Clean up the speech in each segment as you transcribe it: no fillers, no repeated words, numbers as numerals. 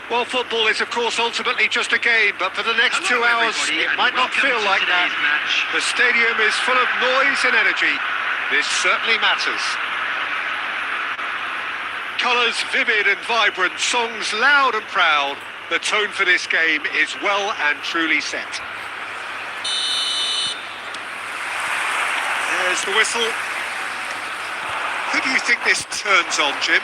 Well, football is, of course, ultimately just a game, but for the next 2 hours, it might not feel like that. The stadium is full of noise and energy. This certainly matters. Colours vivid and vibrant, songs loud and proud. The tone for this game is well and truly set. There's the whistle. Who do you think this turns on, Jim?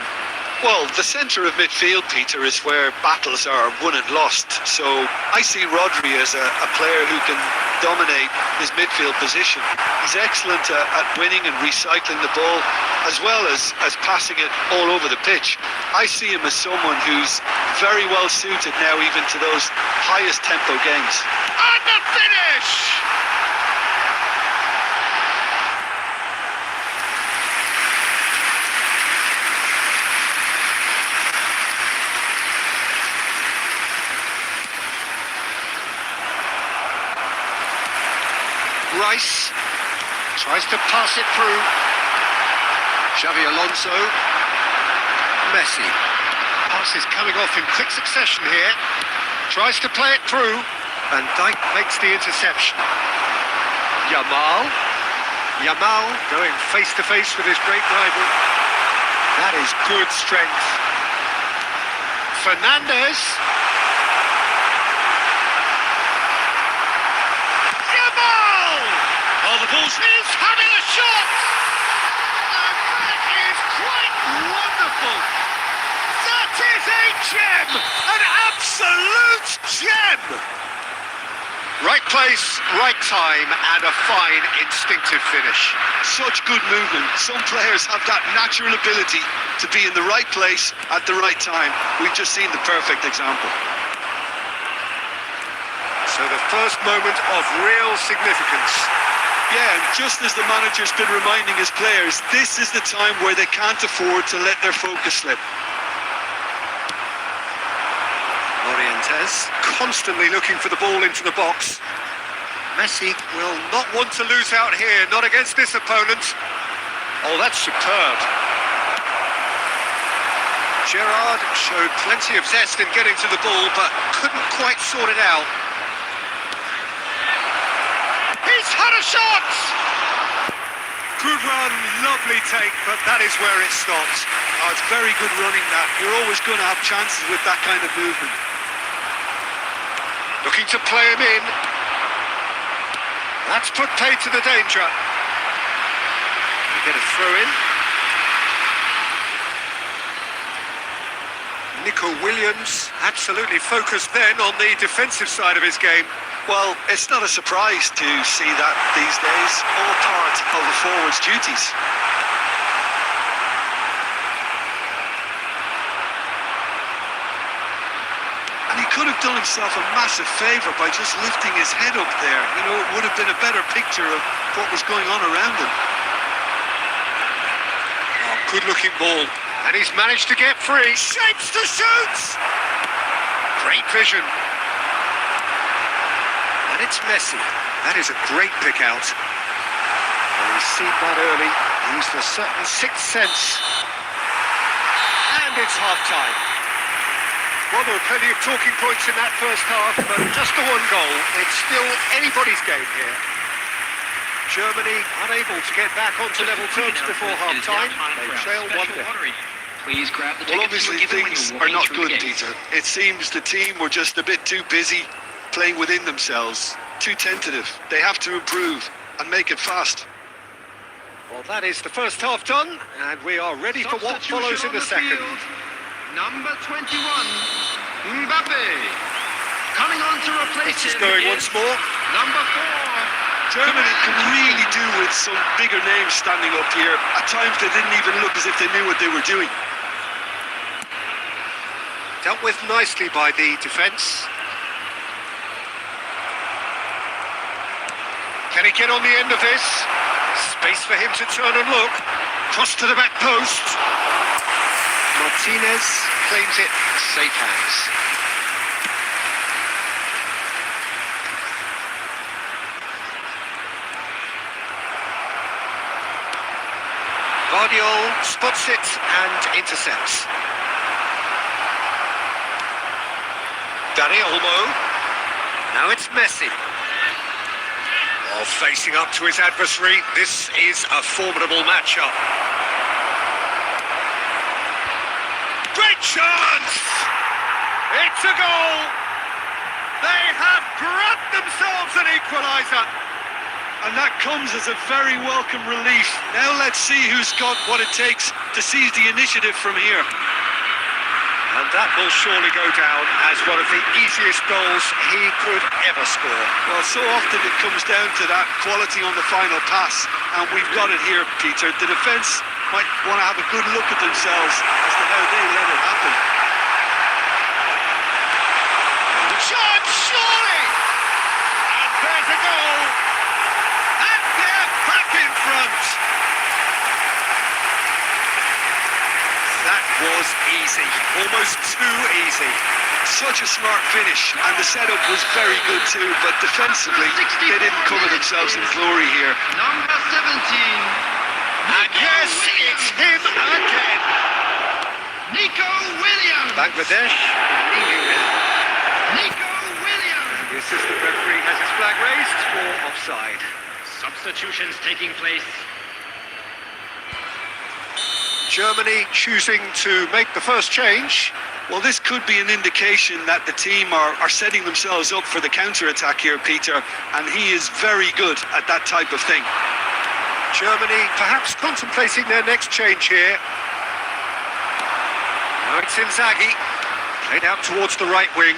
Well, the centre of midfield, Peter, is where battles are won and lost. So I see Rodri as a player who can dominate his midfield position. He's excellent at winning and recycling the ball, as well as passing it all over the pitch. I see him as someone who's very well suited now even to those highest tempo games. And the finish! Rice tries to pass it through. Xavi Alonso. Messi. Pass is coming off in quick succession here. Tries to play it through. Van Dijk makes the interception. Yamal going face to face with his great rival. That is good strength. Fernandes. Oh, the ball's he's having a shot! And that is quite wonderful! That is a gem! An absolute gem! Right place, right time, and a fine instinctive finish. Such good movement. Some players have that natural ability to be in the right place at the right time. We've just seen the perfect example. So the first moment of real significance. Yeah, and just as the manager's been reminding his players, this is the time where they can't afford to let their focus slip. Morientes constantly looking for the ball into the box. Messi will not want to lose out here, not against this opponent. Oh, that's superb. Gerrard showed plenty of zest in getting to the ball, but couldn't quite sort it out. He's had a shot! Good run, lovely take, but that is where it stops. Oh, it's very good running that. You're always going to have chances with that kind of movement. Looking to play him in. That's put paid to the danger. We get a throw in. Nico Williams absolutely focused then on the defensive side of his game. Well, it's not a surprise to see that these days, all part of the forward's duties. And he could have done himself a massive favour by just lifting his head up there. You know, it would have been a better picture of what was going on around him. Oh, good-looking ball. And he's managed to get free. Shapes to shoot! Great vision. And it's Messi. That is a great pick out. Well, he's seen that early. Used a certain sixth sense. And it's half-time. Well, there were plenty of talking points in that first half, but just the one goal. It's still anybody's game here. Germany unable to get back onto level terms before half-time. They trail 1-0. Please grab the Well, tickets obviously things are not good, Peter. It seems the team were just a bit too busy playing within themselves, too tentative. They have to improve and make it fast. Well, that is the first half done, and we are ready for what follows in the second. Number 21. Mbappe. Coming on to replace This is him going is once more. number 4. Germany can really do with some bigger names standing up here. At times they didn't even look as if they knew what they were doing. Dealt with nicely by the defence. Can he get on the end of this? Space for him to turn and look. Cross to the back post. Martinez claims it. Safe hands. Guardiola spots it and intercepts. Dani Olmo. Now it's Messi. Oh, facing up to his adversary. This is a formidable matchup. Great chance! It's a goal! They have grabbed themselves an equaliser. And that comes as a very welcome relief. Now let's see who's got what it takes to seize the initiative from here. And that will surely go down as one of the easiest goals he could ever score. Well, so often it comes down to that quality on the final pass, and we've got it here, Peter. The defence might want to have a good look at themselves as to how they let it happen. Chance, surely! And there's a goal! And they're back in front! That was easy, almost too easy. Such a smart finish, and the setup was very good too, but defensively, they didn't cover themselves in glory here. Number 17. And yes, it's him again. Nico Williams. Bangladesh leading now. Nico Williams. The assistant referee has his flag raised for offside. Substitutions taking place. Germany choosing to make the first change. Well, this could be an indication that the team are setting themselves up for the counter-attack here, Peter, and he is very good at that type of thing. Germany perhaps contemplating their next change here. Now it's Inzaghi, played out towards the right wing.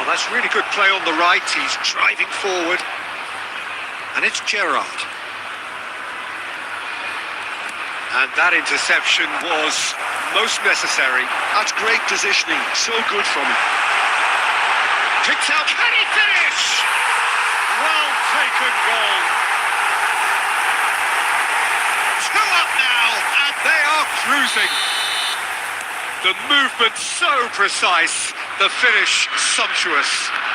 Oh, that's really good play on the right, he's driving forward. And it's Gerrard. And that interception was most necessary. That's great positioning, so good from him. Picked out, can he finish? Well taken goal. 2 up now, and they are cruising. The movement so precise, the finish sumptuous.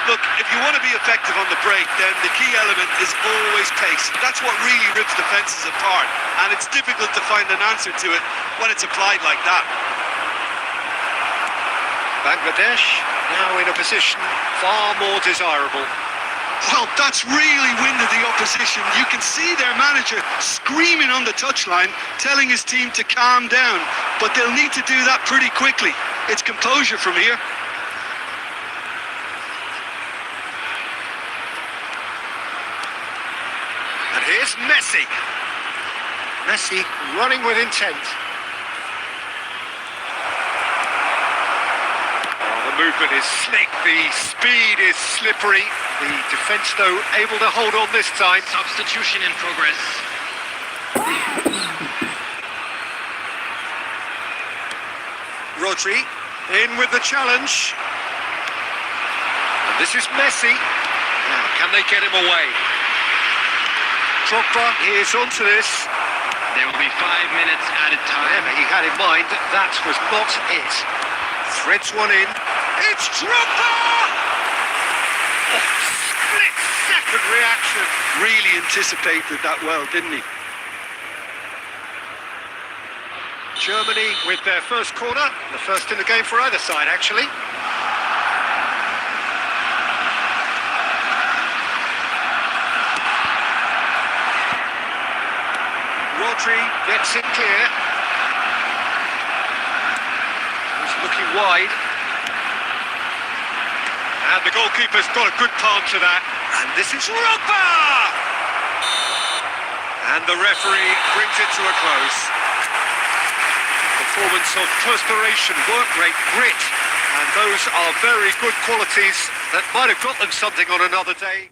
Look, if you want to be effective on the break, then the key element is always pace. That's what really rips defences apart, and it's difficult to find an answer to it when it's applied like that. Bangladesh now in a position far more desirable. Well, that's really winded the opposition. You can see their manager screaming on the touchline, telling his team to calm down, but they'll need to do that pretty quickly. It's composure from here. And here's Messi. Messi running with intent. Oh, the movement is slick, the speed is slippery. The defence, though, able to hold on this time. Substitution in progress. Rodri in with the challenge. And this is Messi. Now, can they get him away? Drogba is onto this. There will be 5 minutes added time. Whatever he had in mind, that was not it. Threads one in. It's Drogba! Oh, split-second reaction. Really anticipated that well, didn't he? Germany with their first corner. The first in the game for either side, actually. Rodri gets it clear. He's looking wide. And the goalkeeper's got a good palm to that. And this is Drogba! And the referee brings it to a close. Performance of perspiration, work rate, grit, And those are very good qualities that might have got them something on another day.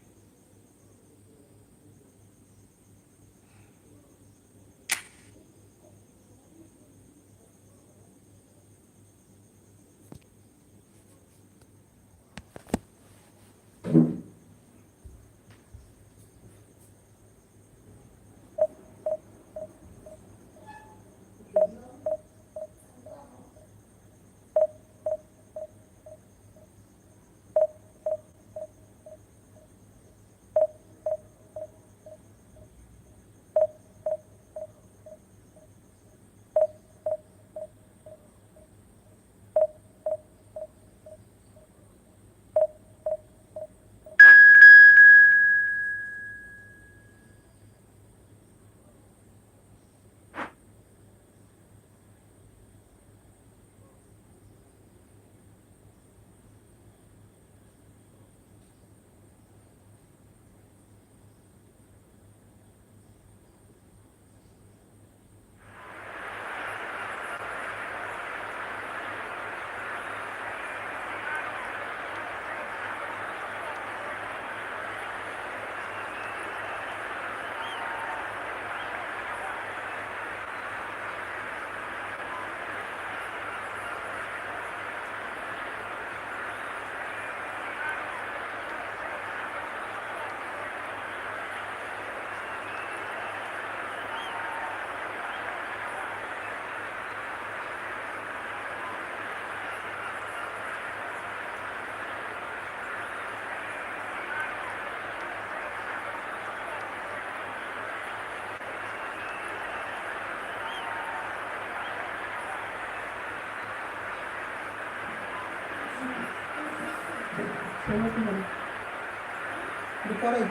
Recording.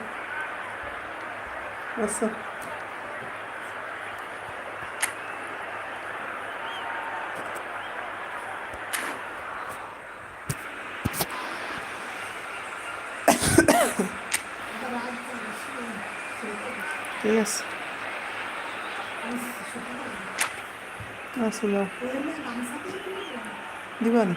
What's up? Yes. Sudah. Di mana?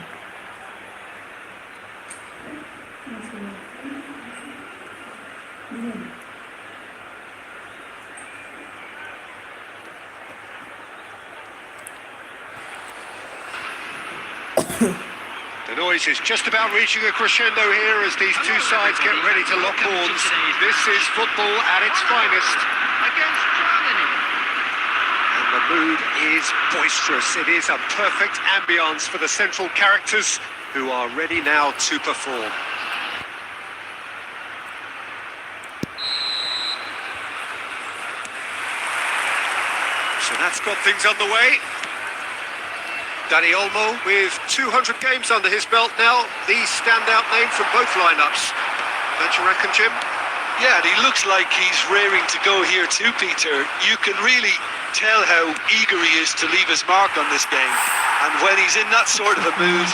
The noise is just about reaching a crescendo here as these two sides get ready to lock horns. This is football at its finest. Against Germany. And the mood is boisterous. It is a perfect ambience for the central characters who are ready now to perform. So that's got things underway. Dani Olmo with 200 games under his belt now, the standout name from both lineups. Don't you reckon, Jim? Yeah, and he looks like he's raring to go here too, Peter. You can really tell how eager he is to leave his mark on this game. And when he's in that sort of a mood,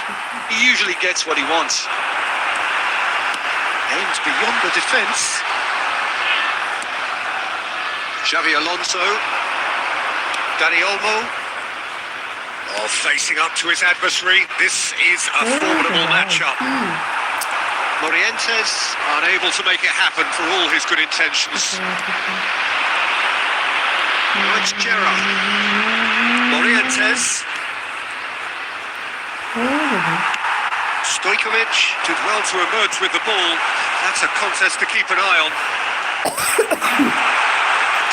he usually gets what he wants. Aims beyond the defence. Xavi Alonso. Dani Olmo. Oh, facing up to his adversary. This is a formidable matchup. Morientes unable to make it happen for all his good intentions. Now it's Gerrard. Morientes. Stojkovic did well to emerge with the ball. That's a contest to keep an eye on.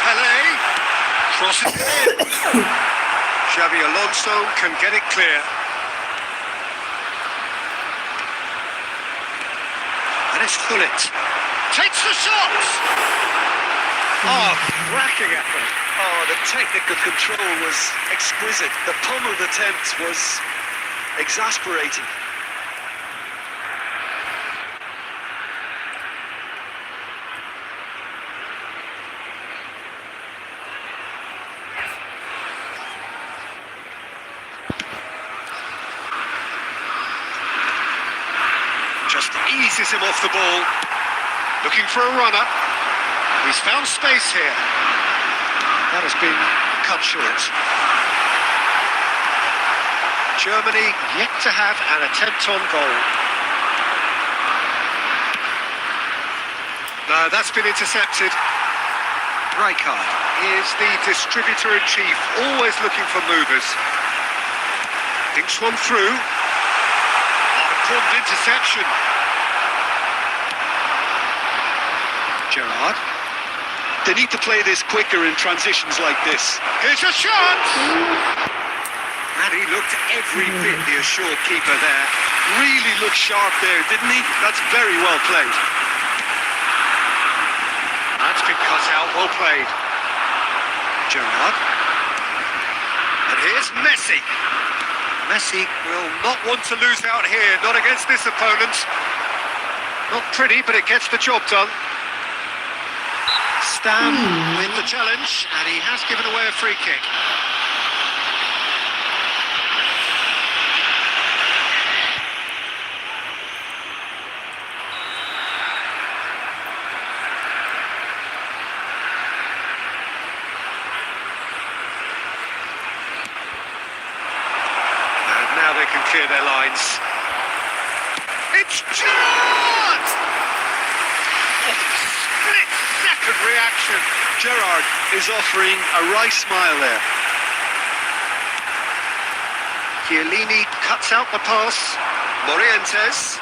Pele crosses it in. Xavi Alonso can get it clear. And it's Gullit. Takes the shot! Oh, cracking effort. Oh, the technical control was exquisite. The pummeled attempt was exasperating. Just eases him off the ball. Looking for a runner. He's found space here. That has been cut short. Germany yet to have an attempt on goal. No, that's been intercepted. Rijkaard is the distributor-in-chief, always looking for movers. Thinks one through. Oh, important interception. Gerrard. They need to play this quicker in transitions like this. Here's a shot! And he looked every bit the assured keeper there. Really looked sharp there, didn't he? That's very well played. That's been cut out, well played. Gerrard. And here's Messi. Messi will not want to lose out here, not against this opponent. Not pretty, but it gets the job done. Stam with the challenge, and he has given away a free kick. And now they can clear their lines. It's Gerrard! Split-second reaction. Gerrard is offering a wry smile there. Chiellini cuts out the pass. Morientes.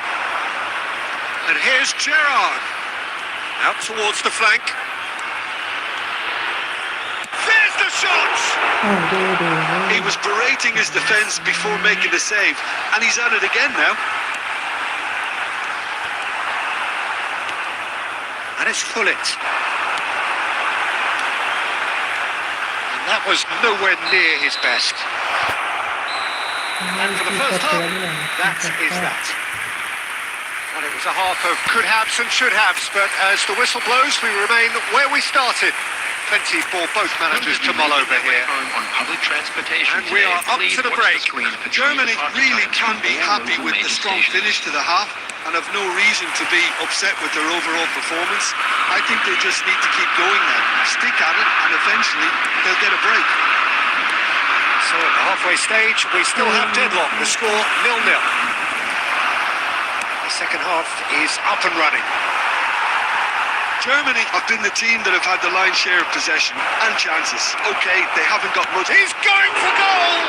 And here's Gerrard. Out towards the flank. There's the shot! He was berating his defence before making the save, and he's at it again now. And it's Hullet. And that was nowhere near his best. And for the first half, that is that. Well, it was a half of could-haves and should-haves, but as the whistle blows, we remain where we started. Plenty for both managers to mull over here. On public transportation And we are up to the break. Germany really can be happy with the strong finish to the half and have no reason to be upset with their overall performance. I think they just need to keep going now, stick at it, and eventually they'll get a break. So at the halfway stage, we still have deadlock. The score 0-0. The second half is up and running. Germany have been the team that have had the lion's share of possession and chances. Okay, they haven't got much. He's going for goal!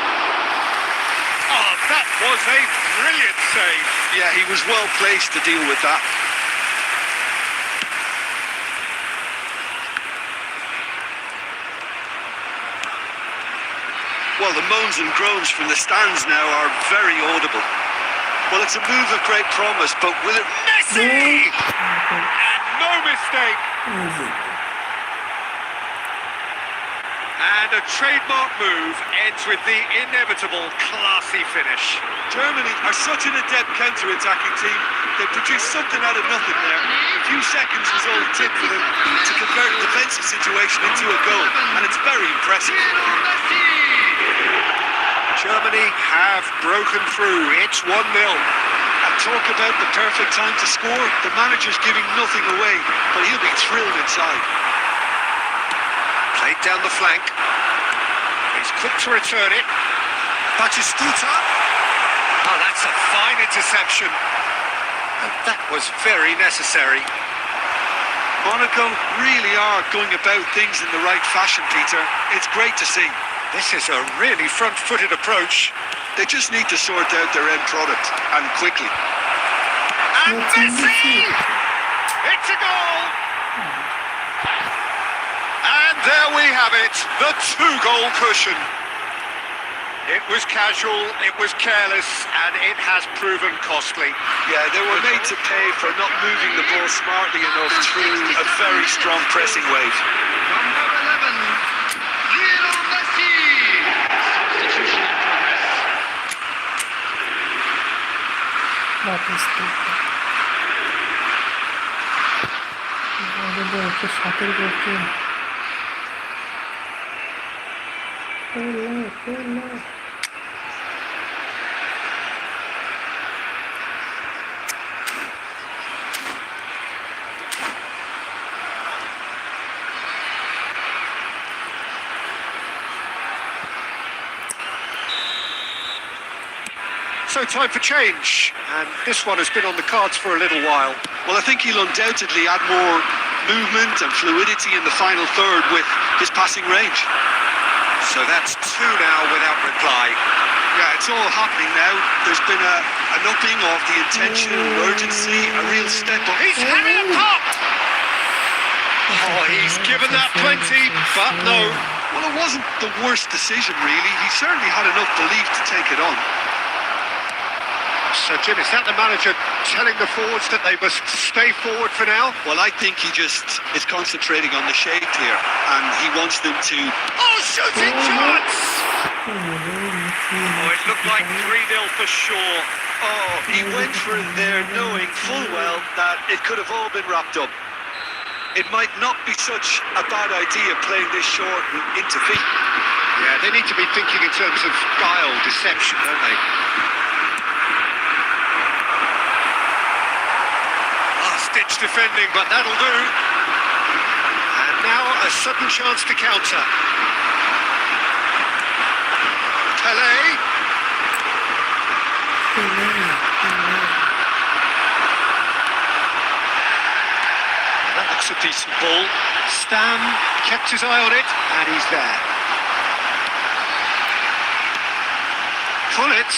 Oh, that was a brilliant save. Yeah, he was well placed to deal with that. Well, the moans and groans from the stands now are very audible. Well, it's a move of great promise, but will it... Messi! And no mistake. And a trademark move ends with the inevitable classy finish. Germany are such an adept counter-attacking team. They produced something out of nothing there. A few seconds was all it took for them to convert a defensive situation into a goal, and it's very impressive. Germany have broken through. It's 1-0. And talk about the perfect time to score. The manager's giving nothing away, but he'll be thrilled inside. Played down the flank. He's quick to return it. Batistuta. Oh, that's a fine interception. And that was very necessary. Monaco really are going about things in the right fashion, Peter. It's great to see. This is a really front-footed approach. They just need to sort out their end product, and quickly. And Messi! It's a goal! And there we have it, the two-goal cushion. It was casual, it was careless, and it has proven costly. Yeah, they were made to pay for not moving the ball smartly enough through a very strong pressing wave. Number 11, Lionel Messi. Substitution in progress. So time for change, and this one has been on the cards for a little while. Well, I think he'll undoubtedly add more movement and fluidity in the final third with his passing range. So that's two now without reply. Yeah, it's all happening now. There's been an upping of the intention, urgency, a real step up. He's having a pop! Oh, he's given that plenty, but no. Well, it wasn't the worst decision, really. He certainly had enough belief to take it on. So, Jim, is that the manager telling the forwards that they must stay forward for now? Well, I think he just is concentrating on the shape here, and he wants them to... Oh, shooting chance! Oh, it looked like 3-0 for sure. Oh, he went for it there knowing full well that it could have all been wrapped up. It might not be such a bad idea playing this short and into feet. Yeah, they need to be thinking in terms of guile, deception, don't they? Last-ditch defending, but that'll do. And now a sudden chance to counter. Pele. That looks a decent ball. Stam kept his eye on it, and he's there. Pullet.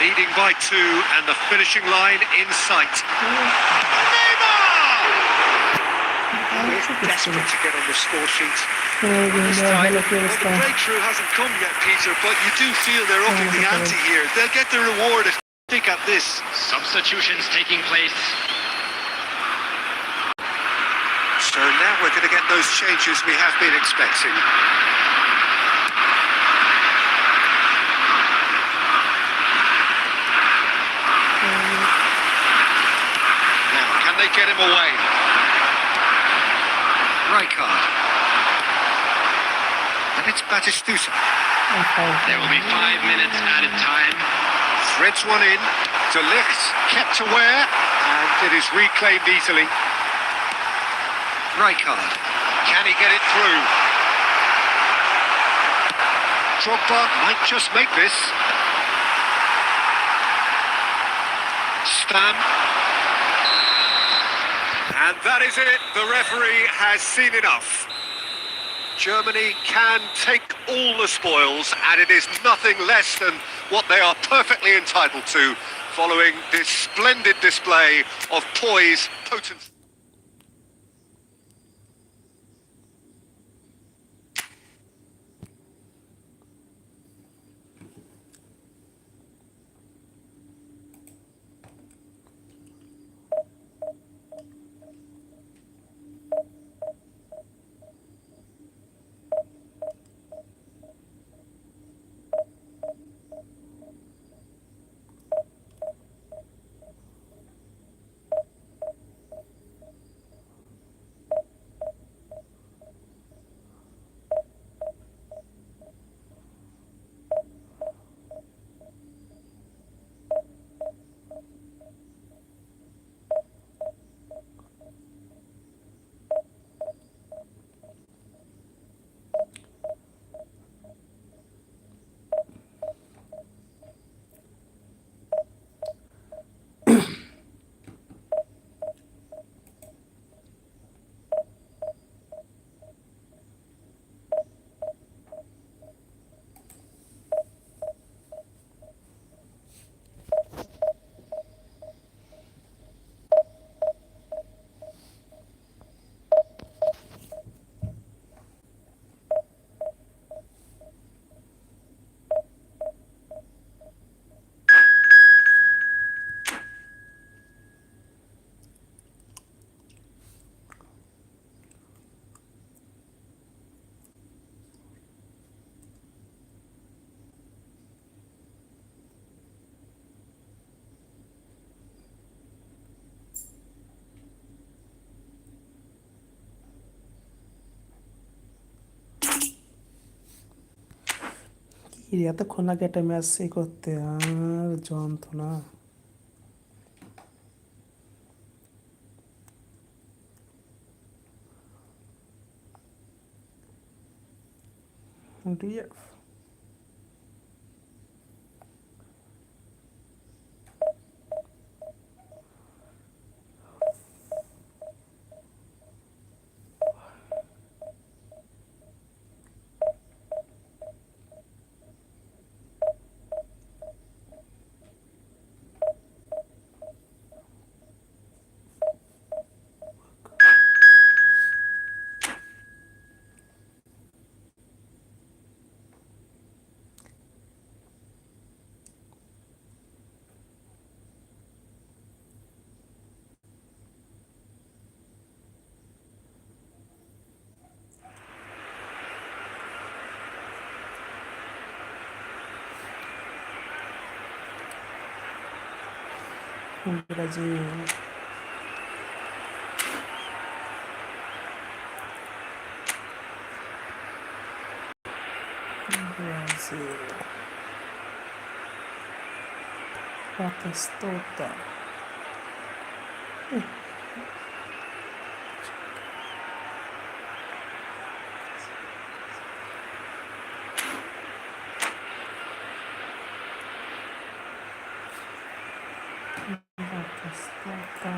Leading by 2, and the finishing line in sight. Neymar! We're desperate to get on the score sheet. This time, Well, the breakthrough hasn't come yet, Peter, but you do feel they're upping the ante here. They'll get their reward if they stick at this. Substitutions taking place. So now we're going to get those changes we have been expecting. Now, can they get him away? Rijkaard. And it's Batistuta. There will be 5 minutes added time. Threads one in. De Ligt kept aware, and it is reclaimed easily. Rijkaard. Can he get it through? Drogba might just make this. Stam. And that is it. The referee has seen enough. Germany can take all the spoils, and it is nothing less than what they are perfectly entitled to, following this splendid display of poise, potency. এতক্ষণ লাগে একটা match এই করতে আর যন্ত্রণা DF Brazil. Brazil. Batistuta. Batistuta.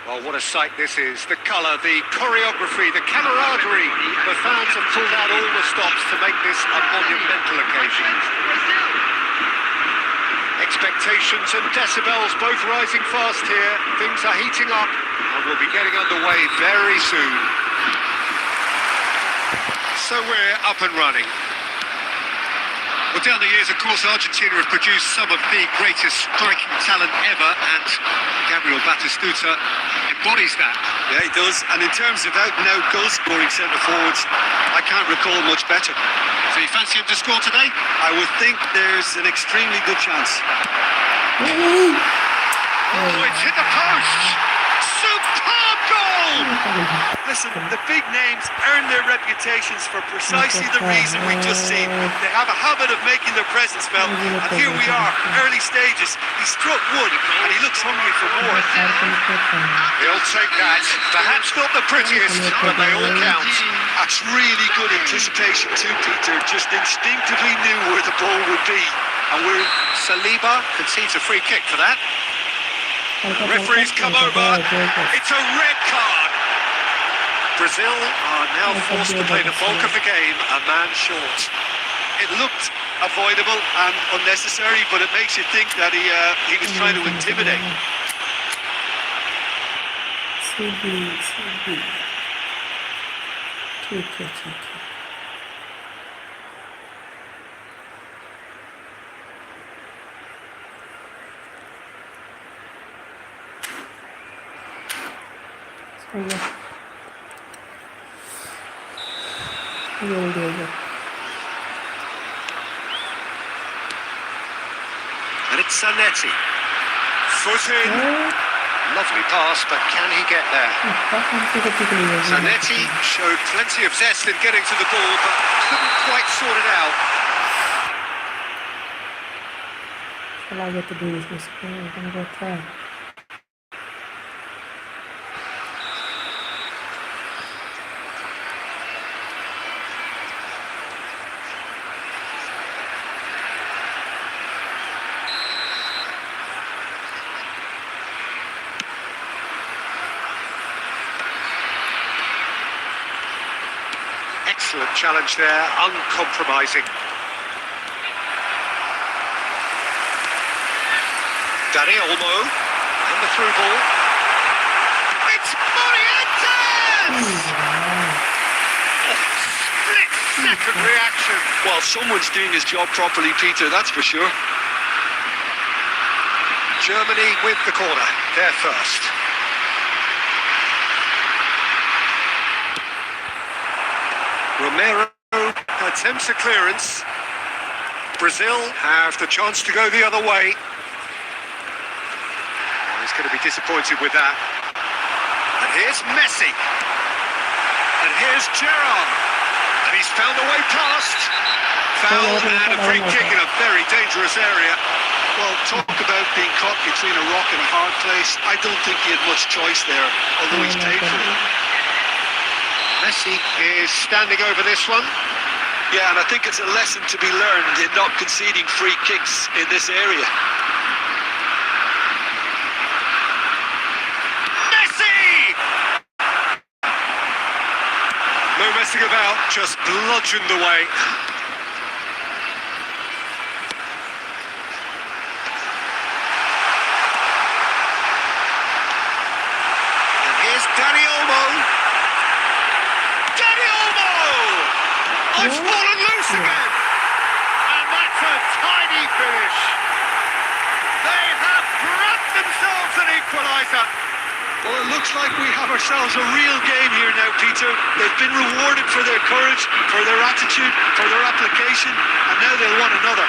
Well, what a sight this is. The colour, the choreography, the camaraderie. The fans have pulled out all the stops to make this a monumental occasion. Expectations and decibels both rising fast here. Things are heating up and we'll be getting underway very soon. So we're up and running. Well, down the years, of course, Argentina have produced some of the greatest striking talent ever, and Gabriel Batistuta embodies that. Yeah, he does. And in terms of out-and-out goal-scoring centre-forwards, I can't recall much better. So you fancy him to score today? I would think there's an extremely good chance. Oh, it's hit the post! Superb goal! Listen, the big names earn their reputations for precisely the reason we've just seen. They have a habit of making their presence felt, and here we are, early stages. He struck one, and he looks hungry for more. He'll take that. Perhaps not the prettiest, but they all count. That's really good anticipation too, Peter. Just instinctively knew where the ball would be. And Saliba concedes a free kick for that. The referee's come over. It's a red card. Brazil are now forced to play the bulk of the game a man short. It looked avoidable and unnecessary, but it makes you think that he was trying to intimidate. And it's Zanetti. Foot in. Lovely pass, but can he get there? Zanetti showed plenty of zest in getting to the ball, but couldn't quite sort it out. All I get to do is just go and go try. Excellent challenge there, uncompromising. Dani Olmo, and the through ball. It's Morientes! Split-second reaction. Well, someone's doing his job properly, Peter, that's for sure. Germany with the corner, they're first. Romero attempts a clearance. Brazil have the chance to go the other way. Oh, he's going to be disappointed with that. And here's Messi. And here's Gerrard. And he's found a way past. Foul and a free kick in a very dangerous area. Well, talk about being caught between a rock and a hard place. I don't think he had much choice there, although he's paid for it. Messi is standing over this one. Yeah, and I think it's a lesson to be learned in not conceding free kicks in this area. Messi! No messing about, just bludgeoned away. And here's Dani Olmo. It's fallen loose again! And that's a tiny finish. They have grabbed themselves an equaliser. Well, it looks like we have ourselves a real game here now, Peter. They've been rewarded for their courage, for their attitude, for their application, and now they'll want another.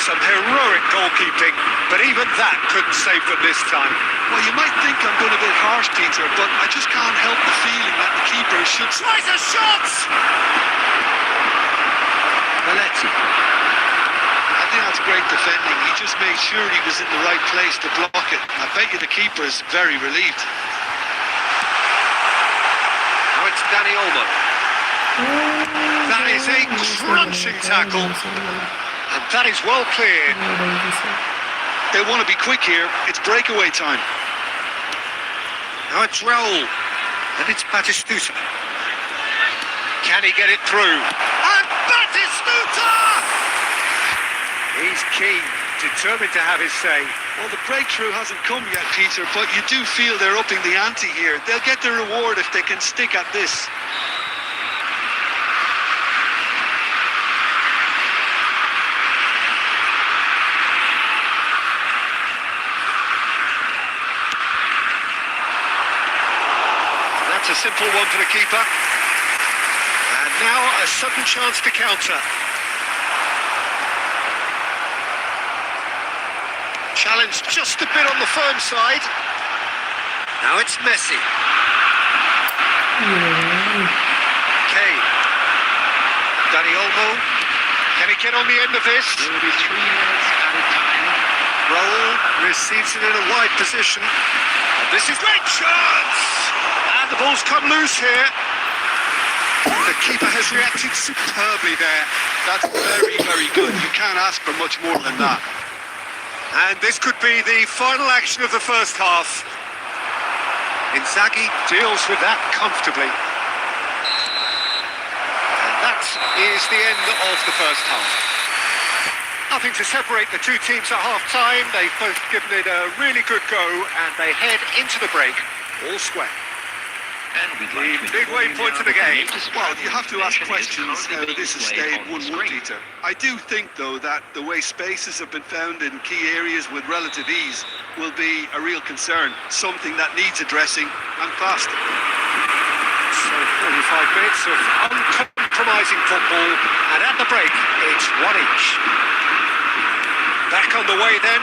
Some heroic goalkeeping, but even that couldn't save them this time. Well, you might think I'm going a bit harsh, Peter, but I just can't help the feeling that the keeper should... Tries a shot! Belletti. I think that's great defending. He just made sure he was in the right place to block it. I bet you the keeper's very relieved. Now it's Danny Olmo. That is a crunching tackle. And that is well cleared. They want to be quick here. It's breakaway time. Now it's Raul. And it's Batistuta. Can he get it through? And Batistuta! He's keen, determined to have his say. Well, the breakthrough hasn't come yet, Peter, but you do feel they're upping the ante here. They'll get their reward if they can stick at this. That's a simple one for the keeper. And now a sudden chance to counter. Challenged just a bit on the firm side. Now it's Messi. Kane. Danny Olmo. Can he get on the end of this? There will be 3 minutes added time. Raul receives it in a wide position. And this is great chance! And the ball's come loose here. The keeper has reacted superbly there. That's very, very good. You can't ask for much more than that. And this could be the final action of the first half. Inzaghi deals with that comfortably. And that is the end of the first half. Nothing to separate the two teams at half-time. They've both given it a really good go, and they head into the break all square. And we'd like to Big way point of the game. Well, you have to ask questions how this has stayed 1-1, Peter. I do think, though, that the way spaces have been found in key areas with relative ease will be a real concern, something that needs addressing, and fast. So 45 minutes of uncompromising football, and at the break, it's 1 each. Back on the way then.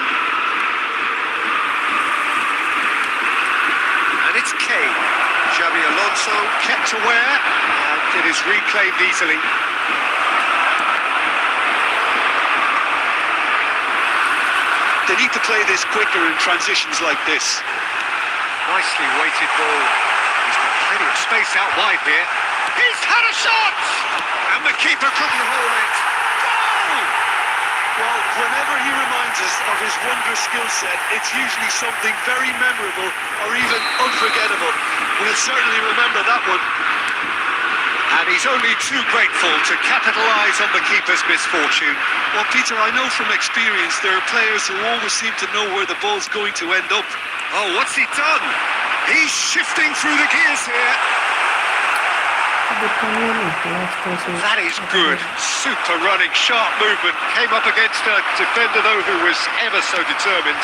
And it's Kane. Xabi Alonso kept aware, and it is reclaimed easily. They need to play this quicker in transitions like this. Nicely weighted ball. He's got plenty of space out wide here. He's had a shot! And the keeper couldn't hold it. Goal! Well, whenever he reminds us of his wondrous skill set, it's usually something very memorable or even unforgettable. We'll certainly remember that one. And he's only too grateful to capitalise on the keeper's misfortune. Well, Peter, I know from experience there are players who always seem to know where the ball's going to end up. Oh, what's he done? He's shifting through the gears here. That is good. Super running, sharp movement. Came up against a defender, though, who was ever so determined.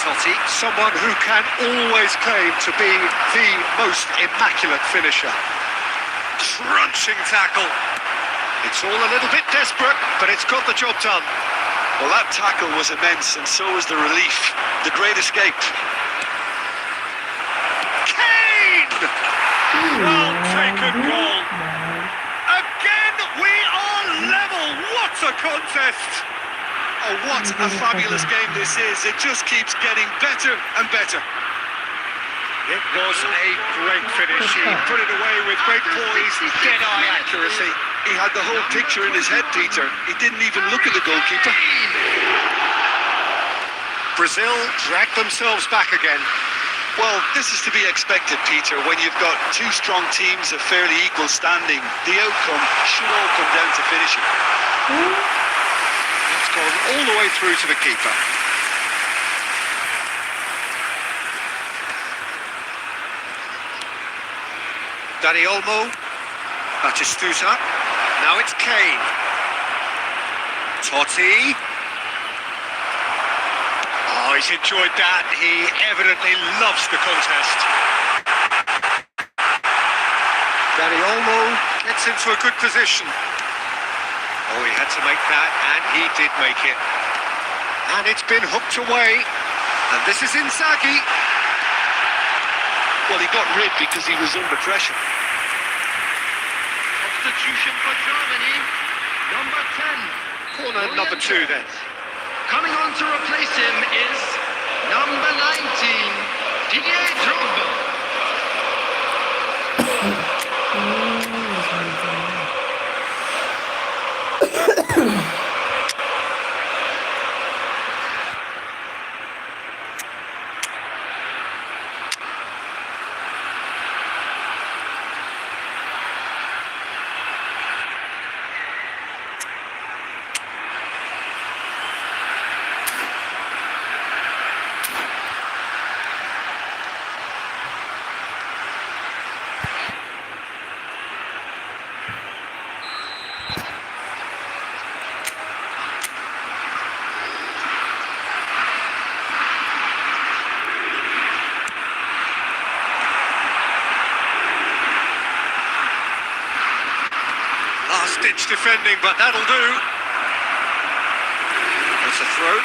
Totti, someone who can always claim to be the most immaculate finisher. Crunching tackle. It's all a little bit desperate, but it's got the job done. Well, that tackle was immense, and so was the relief. The great escape. Well taken goal. Again, we are level. What a contest. Oh, what a fabulous game this is. It just keeps getting better and better. It was a great finish. He put it away with great poise, dead-eye accuracy. He had the whole picture in his head, Peter. He didn't even look at the goalkeeper. Brazil dragged themselves back again. Well, this is to be expected, Peter. When you've got two strong teams of fairly equal standing, the outcome should all come down to finishing. It's gone all the way through to the keeper. Danny Olmo, Batistuta, now it's Kane. Totti. Oh, he's enjoyed that. He evidently loves the contest. Dani Olmo gets into a good position. Oh, he had to make that, and he did make it. And it's been hooked away. And this is Inzaghi. Well, he got rid because he was under pressure. Substitution for Germany, number 10. Corner number 2 then. Coming on to replace him is number 19, Didier Drogba. Last-ditch defending, but that'll do. That's a throw.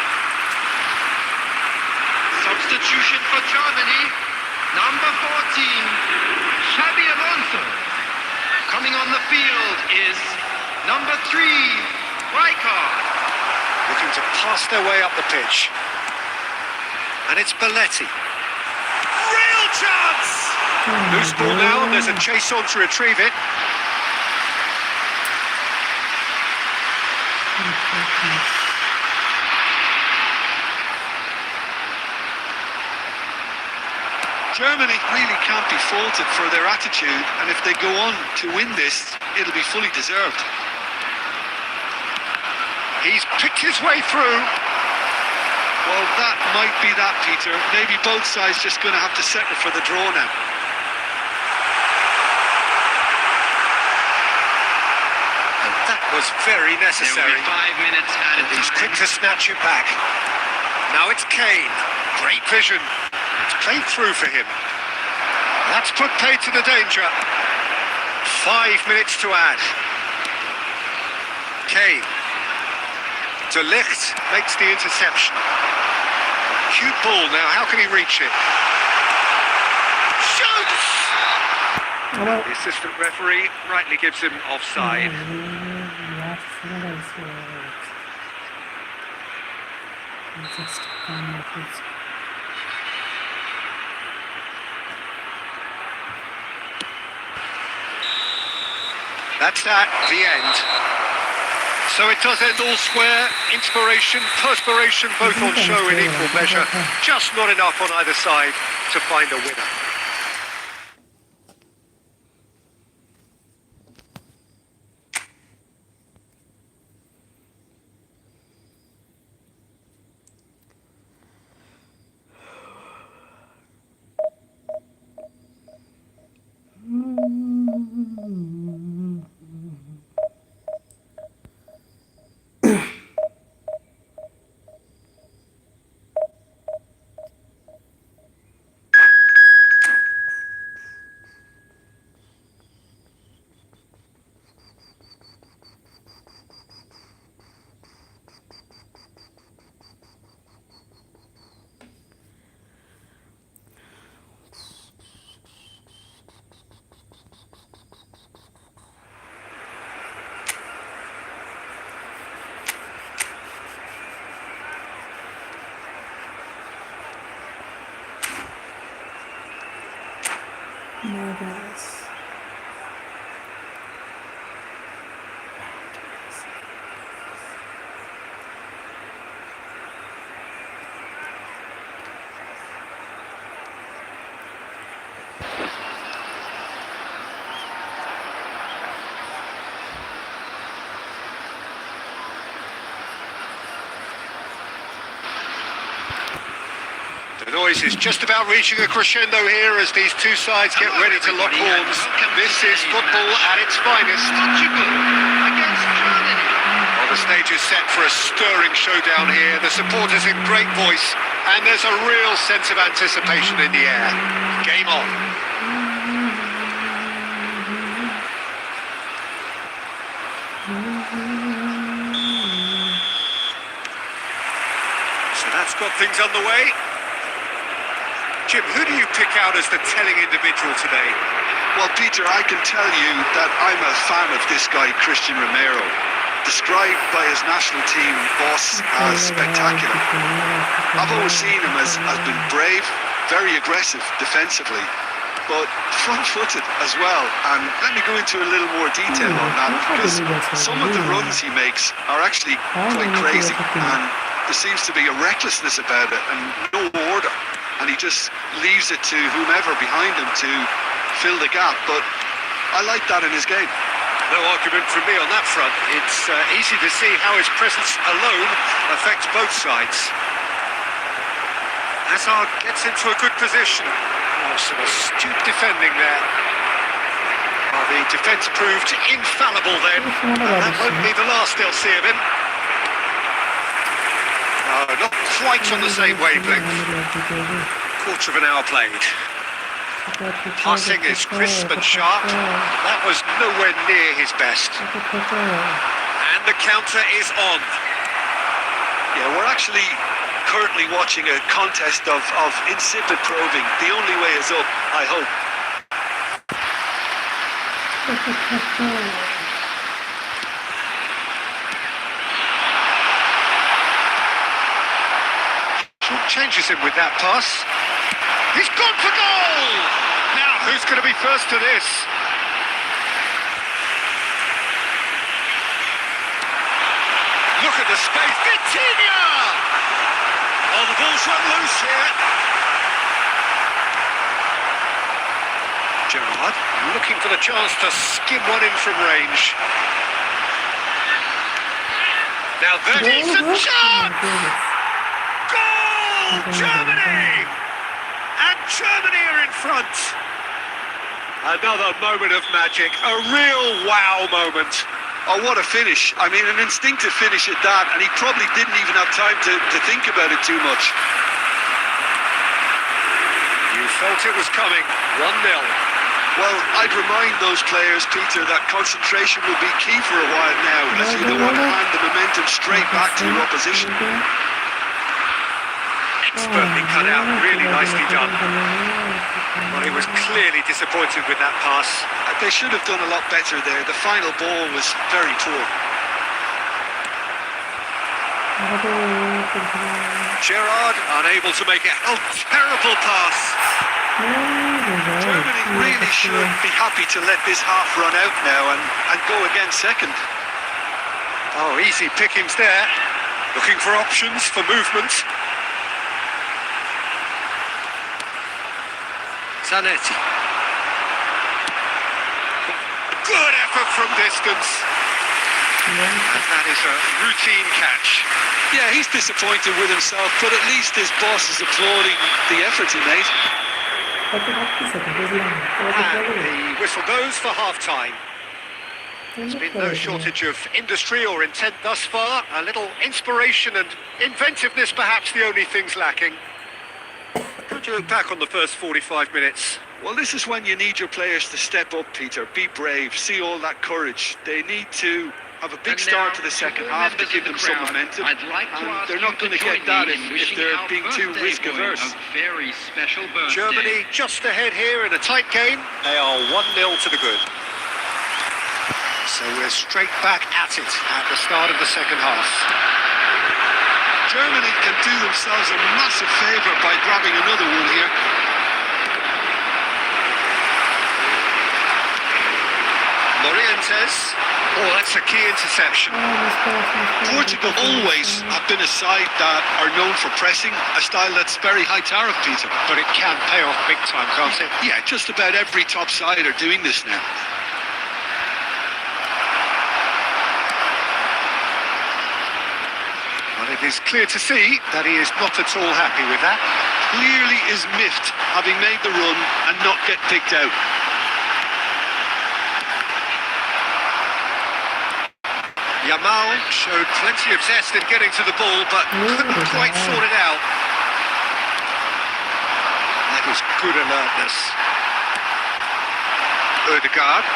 Substitution for Germany, number 14, Xabi Alonso. Coming on the field is number 3, Rijkaard. Looking to pass their way up the pitch. And it's Belletti. Real chance! Loose ball now, and there's a chase on to retrieve it. Germany really can't be faulted for their attitude, and if they go on to win this, it'll be fully deserved. He's picked his way through. Well, that might be that, Peter. Maybe both sides just going to have to settle for the draw now. And that was very There will necessary. be 5 minutes added He's time. quick to snatch it back. Now it's Kane. Great vision. It's played through for him. That's put paid to the danger. 5 minutes to add. Kane. De Ligt makes the interception. Cute ball now. How can he reach it? Shoots! Ama The assistant referee rightly gives him offside. Just kind of it's That's that, the end. So it does end all square. Inspiration, perspiration, both on show in equal measure. Just not enough on either side to find a winner. marvelous. The noise is just about reaching a crescendo here as these two sides get ready to lock horns. This is football at its finest. Portugal against Germany. Well, The stage is set for a stirring showdown here. The supporters in great voice, and there's a real sense of anticipation in the air. Game on. So that's got things underway. Jim, who do you pick out as the telling individual today? Well, Peter, I can tell you that I'm a fan of this guy, Christian Romero. Described by his national team boss as spectacular. I've always seen him as being brave, very aggressive defensively, but front-footed as well. And let me go into a little more detail on that, because some of the runs he makes are actually quite crazy, and there seems to be a recklessness about it and no order, and he just leaves it to whomever behind him to fill the gap. But I like that in his game. No argument from me on that front. It's easy to see how his presence alone affects both sides. Hazard gets into a good position. Oh, some astute defending there. Well, the defence proved infallible then. And that won't be the last they'll see of him. No, not quite on the same wavelength. Quarter of an hour played. Passing is crisp and sharp. That was nowhere near his best. And the counter is on. Yeah, we're actually currently watching a contest of insipid probing. The only way is up, I hope. Changes him with that pass. He's gone for goal! Now, who's going to be first to this? Look at the space. Vitinha! Oh, the ball's run loose here. Gerrard looking for the chance to skim one in from range. Now that is a chance! Goal! Germany! And Germany are in front. Another moment of magic, a real wow moment. Oh, what a finish. I mean, an instinctive finish at that, and he probably didn't even have time to think about it too much. You felt it was coming, 1-0. Well, I'd remind those players, Peter, that concentration will be key for a while now, as you don't want to hand the momentum straight back to your opposition. Expertly cut out, really nicely done. Well, he was clearly disappointed with that pass. They should have done a lot better there. The final ball was very poor. Gerrard unable to make it. Oh, terrible pass. Germany really should be happy to let this half run out now and go again second. Oh, easy pickings there. Looking for options for movement. Zanetti. Good effort from distance. And that is a routine catch. Yeah, he's disappointed with himself, but at least his boss is applauding the effort he made. And the whistle goes for half-time. There's been no shortage of industry or intent thus far. A little inspiration and inventiveness, perhaps the only things lacking. How do you look back on the first 45 minutes? Well, this is when you need your players to step up, Peter. Be brave, see all that courage. They need to have a big start to the second half to give them some momentum. I'd like to and ask they're not going to get that if they're being too risk-averse. A very special birthday. Germany just ahead here in a tight game. They are 1-0 to the good. So we're straight back at it at the start of the second half. Germany can do themselves a massive favour by grabbing another one here. Morientes. Oh, that's a key interception. Portugal always have been a side that are known for pressing, a style that's very high tariff, Peter. But it can pay off big time, can't it? Yeah, just about every top side are doing this now. Well, it is clear to see that he is not at all happy with that. Clearly is miffed having made the run and not get picked out. Yamal showed plenty of zest in getting to the ball, but couldn't quite sort it out. That is good alertness. Ødegaard.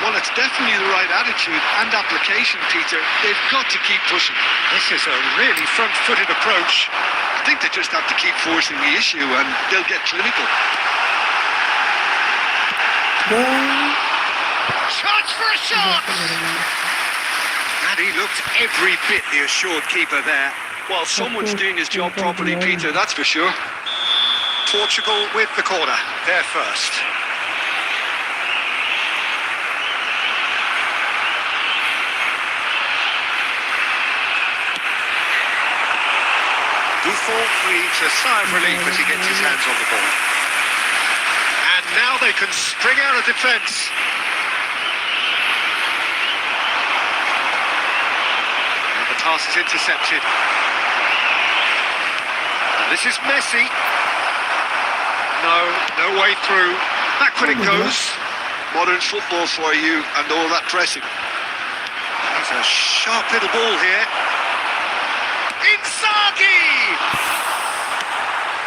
Well, it's definitely the right attitude and application, Peter. They've got to keep pushing. This is a really front-footed approach. I think they just have to keep forcing the issue and they'll get clinical. Chance for a shot! And he looked every bit the assured keeper there. Well, someone's doing his job properly, Peter, that's for sure. Portugal with the corner. They're first. Buffon breathes a sigh of relief as he gets his hands on the ball. And now they can spring out of defence. And the pass is intercepted. And this is Messi. No way through. Back when it goes. Modern football for you and all that pressing. That's a sharp little ball here. Inzaghi!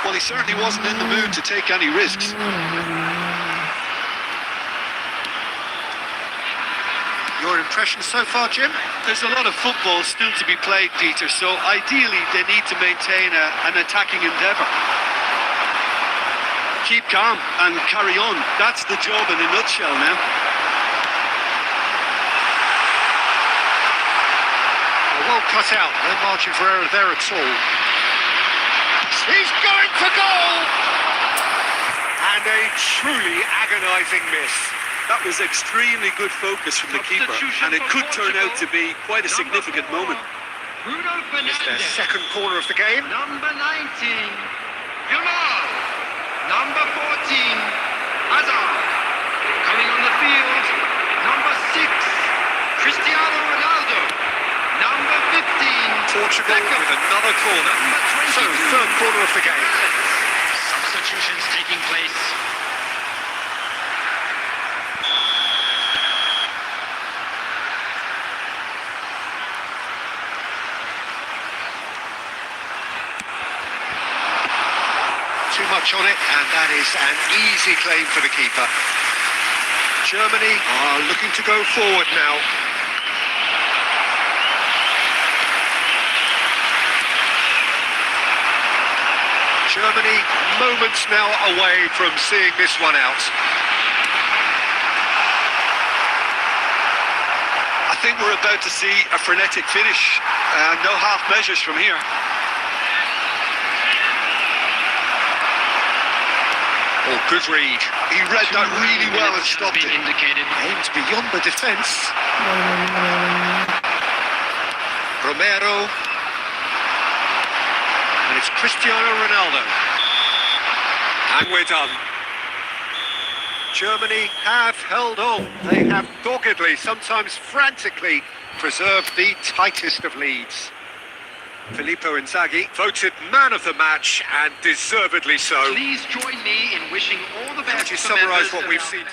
Well, he certainly wasn't in the mood to take any risks. Your impression so far, Jim? There's a lot of football still to be played, Peter, so ideally they need to maintain an attacking endeavour. Keep calm and carry on. That's the job in a nutshell now. Well cut out, no margin for error there at all. He's going for goal! And a truly agonising miss. That was extremely good focus from the keeper, and it could turn out to be quite a significant moment. It's their second corner of the game. Number 19, Yamal. Number 14, Hazard. Coming on the field, number 6, Cristiano Ronaldo. Number 15, Portugal Beckham. with another corner. Number 22. So, third corner of the game. Substitutions taking place. Too much on it, and that is an easy claim for the keeper. Germany are looking to go forward now. Germany moments now away from seeing this one out. I think we're about to see a frenetic finish. No half measures from here. Oh, good read. He read that really well and stopped it. Indicated. Aimed beyond the defence. Romero. And it's Cristiano Ronaldo. And we're done. Germany have held on. They have doggedly, sometimes frantically, preserved the tightest of leads. Filippo Inzaghi voted man of the match, and deservedly so. Please join me in wishing all the best. Could you for summarise members what of we've our- seen?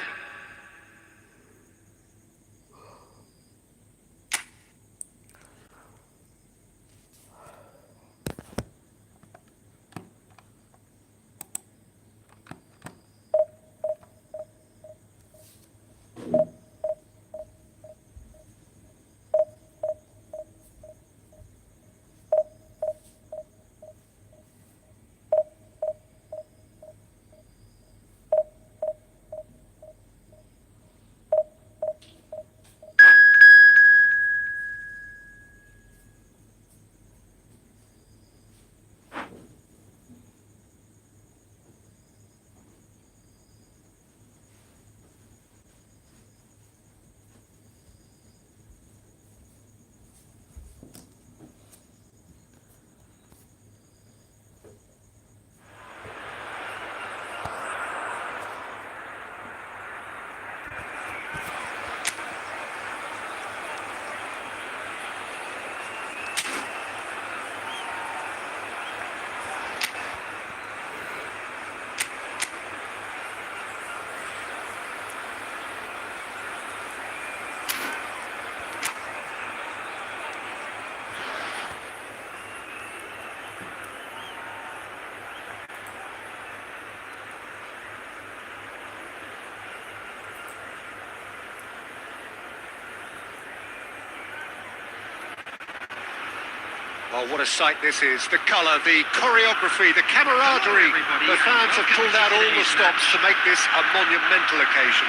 Oh, what a sight this is. The colour, the choreography, the camaraderie. The fans have pulled out all the stops to make this a monumental occasion.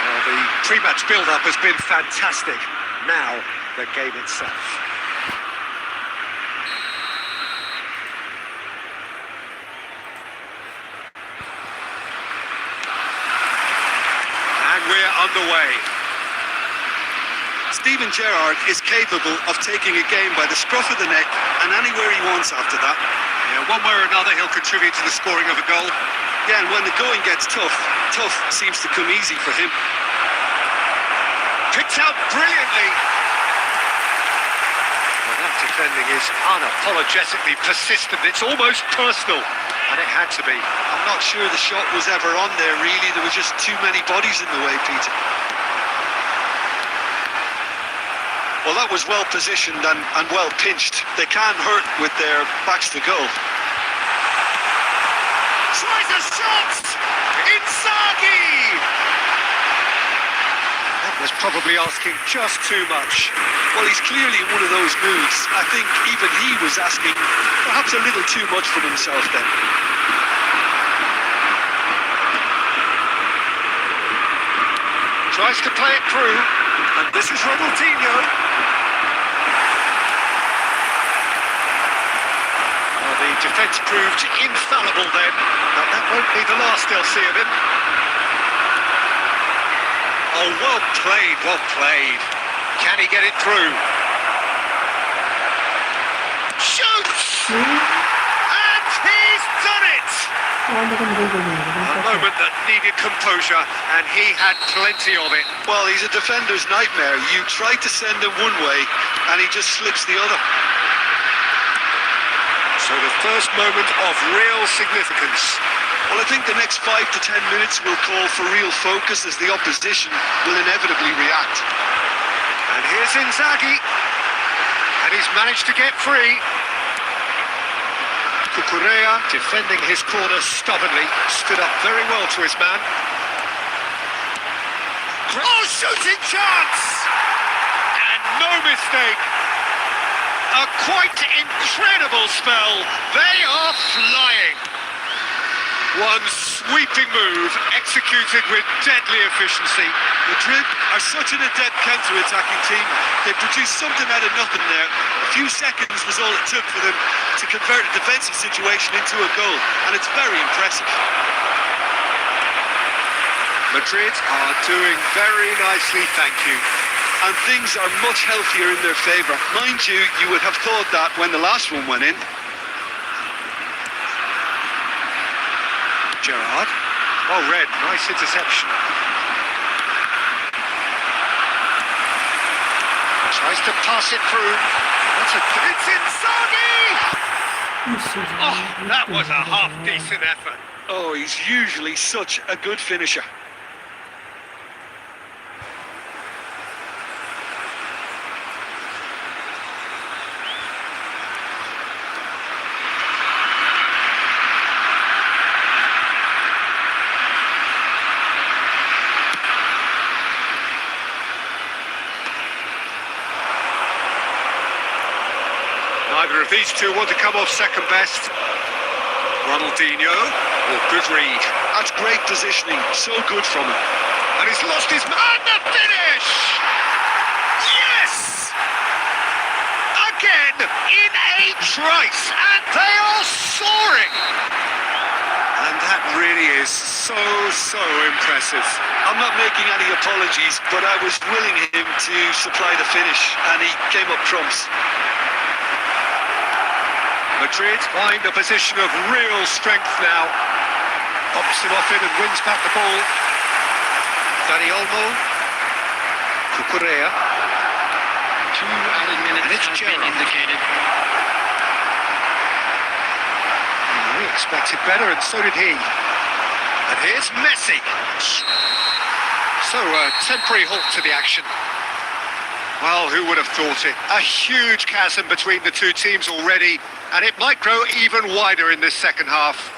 Well, the pre-match build-up has been fantastic. Now, the game itself. And we're underway. Steven Gerrard is capable of taking a game by the scruff of the neck and anywhere he wants after that. Yeah, one way or another, he'll contribute to the scoring of a goal. Yeah, and when the going gets tough, tough seems to come easy for him. Picked out brilliantly. Well, that defending is unapologetically persistent. It's almost personal, and it had to be. I'm not sure the shot was ever on there, really. There were just too many bodies in the way, Peter. Well, that was well positioned and well pinched. They can hurt with their backs to goal. Tries a shot! Inzaghi! That was probably asking just too much. Well, he's clearly in one of those moods. I think even he was asking perhaps a little too much from himself then. Tries to play it through, and this is Ronaldinho. Well, the defence proved infallible then, but that won't be the last they'll see of him. Oh, well played, well played. Can he get it through? Shoots! And he's done it! A moment that needed composure, and he had plenty of it. Well, he's a defender's nightmare. You try to send him one way, and he just slips the other. So the first moment of real significance. Well, I think the next 5 to 10 minutes will call for real focus as the opposition will inevitably react. And here's Inzaghi. And he's managed to get free. Cucurella defending his corner stubbornly. Stood up very well to his man. Oh, shooting chance! And no mistake. A quite incredible spell. They are flying. One sweeping move, executed with deadly efficiency. Madrid are such an adept counter-attacking team. They produced something out of nothing there. A few seconds was all it took for them to convert a defensive situation into a goal, and it's very impressive. Madrid are doing very nicely, thank you. And things are much healthier in their favour. Mind you, you would have thought that when the last one went in. Gerrard. Well read, nice interception. Tries to pass it through. That's a... It's Inzaghi! Oh, that was a half-decent effort. Oh, he's usually such a good finisher. Neither of these two want to come off second best. Ronaldinho. Oh, good read. That's great positioning. So good from him. And he's lost his... And the finish! Yes! Again, in a trice. And they are soaring. And that really is so impressive. I'm not making any apologies, but I was willing him to supply the finish, and he came up trumps. Madrid find a position of real strength now. Pops him off it and wins back the ball. Dani Olmo. Cucurella. 2 added minutes have been indicated. We expected better, and so did he. And here's Messi. So a temporary halt to the action. Well, who would have thought it? A huge chasm between the two teams already, and it might grow even wider in this second half.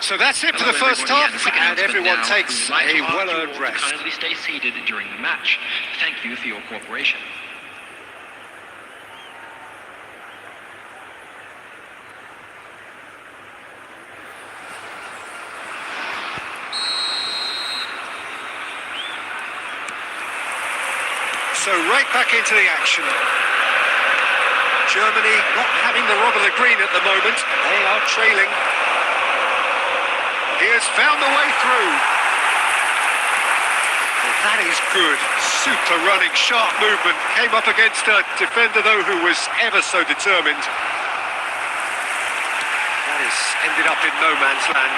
So that's it for the first half, and everyone takes a well-earned rest. Kindly stay seated during the match. Thank you for your cooperation. So right back into the action. Germany not having the rub of the green at the moment. They are trailing. He has found the way through. Well, that is good. Super running, sharp movement. Came up against a defender, though, who was ever so determined. That has ended up in no man's land.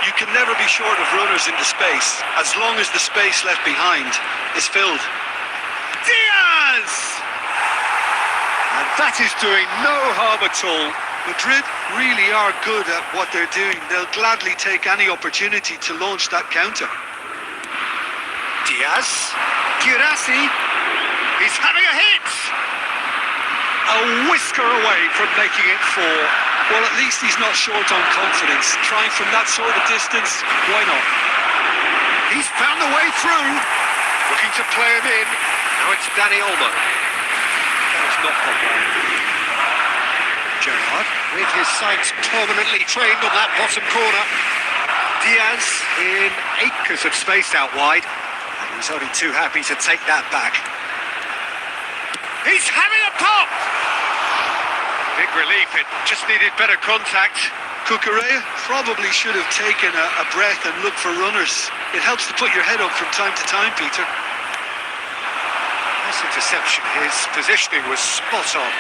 You can never be short of runners into space, as long as the space left behind is filled. Diaz! And that is doing no harm at all. Madrid really are good at what they're doing. They'll gladly take any opportunity to launch that counter. Diaz. Girassi. He's having a hit! A whisker away from making it 4. Well, at least he's not short on confidence. Trying from that sort of distance, why not? He's found the way through. Looking to play him in. Now it's Dani Olmo. That was not Pogba. Gerrard, with his sights permanently trained on that bottom corner. Diaz in acres of space out wide. And he's only too happy to take that back. He's having a pop! Big relief, it just needed better contact. Cucurella probably should have taken a breath and looked for runners. It helps to put your head up from time to time, Peter. Nice interception. His positioning was spot on.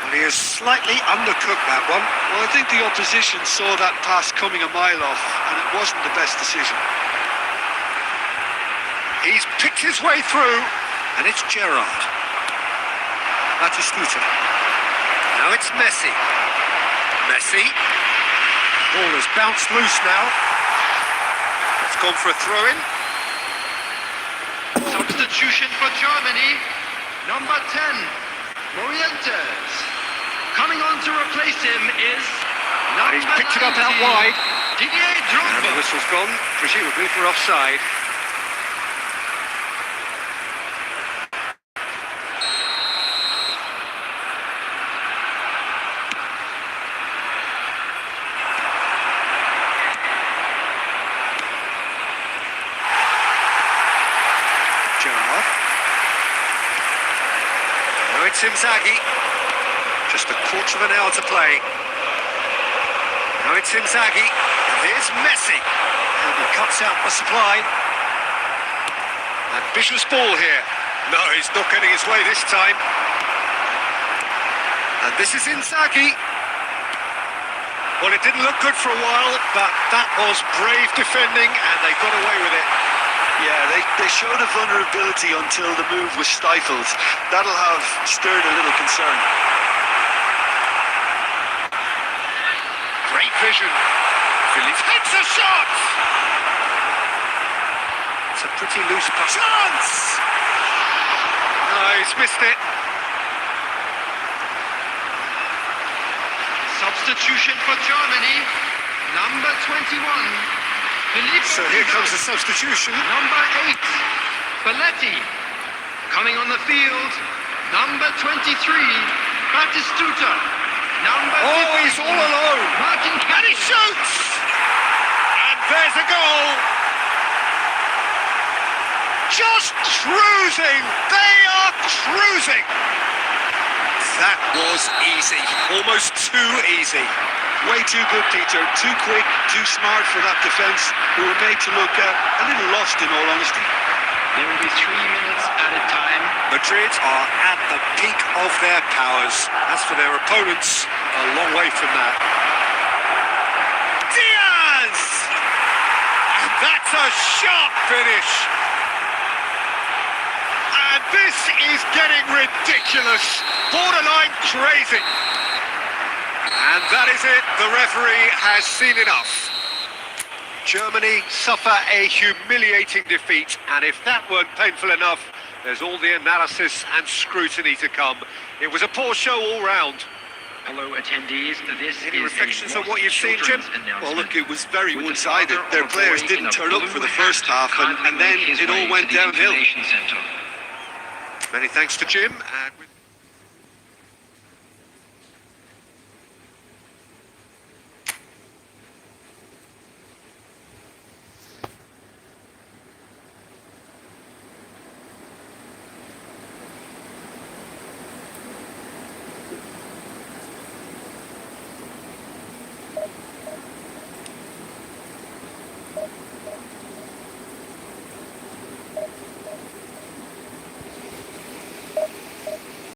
And he has slightly undercooked that one. Well, I think the opposition saw that pass coming a mile off, and it wasn't the best decision. He's picked his way through, and it's Gerrard. Batistuta. Now it's Messi. Messi. Ball has bounced loose now. It's gone for a throw-in. Substitution for Germany, number 10, Morientes. Coming on to replace him is number He's picked it up out 19, wide. Didier And the Drogba. whistle's gone, presumably for offside. Gerrard. Now it's Inzaghi. Just a quarter of an hour to play. Now it's Inzaghi. And here's Messi. And he cuts out the supply. Ambitious ball here. No, he's not getting his way this time. And this is Inzaghi. Well, it didn't look good for a while, but that was brave defending, and they got away with it. Yeah, they showed a vulnerability until the move was stifled. That'll have stirred a little concern. Great vision. Phillips hits a shot! It's a pretty loose pass. Chance! No, he's missed it. Substitution for Germany, number 21, Philippe. So here comes the substitution. Number 8, Belletti. Coming on the field, number 23, Batistuta. Number Oh, he's all alone. Martin And he shoots! And there's a goal! Just cruising! They are cruising! That was easy. Almost too easy. Way too good, Peter. Too quick, too smart for that defence, who were made to look a little lost, in all honesty. There will be 3 minutes at a time. Madrid are at the peak of their powers. As for their opponents, a long way from that. Diaz! And that's a sharp finish. And this is getting ridiculous. Borderline crazy. And that is it. The referee has seen enough. Germany suffer a humiliating defeat, and if that weren't painful enough, there's all the analysis and scrutiny to come. It was a poor show all round. Hello, attendees. This Any is reflections a on what you've seen, Jim? Well, look, it was very one-sided. Their players didn't turn up for the first half, and then it all went downhill. Many thanks to Jim, and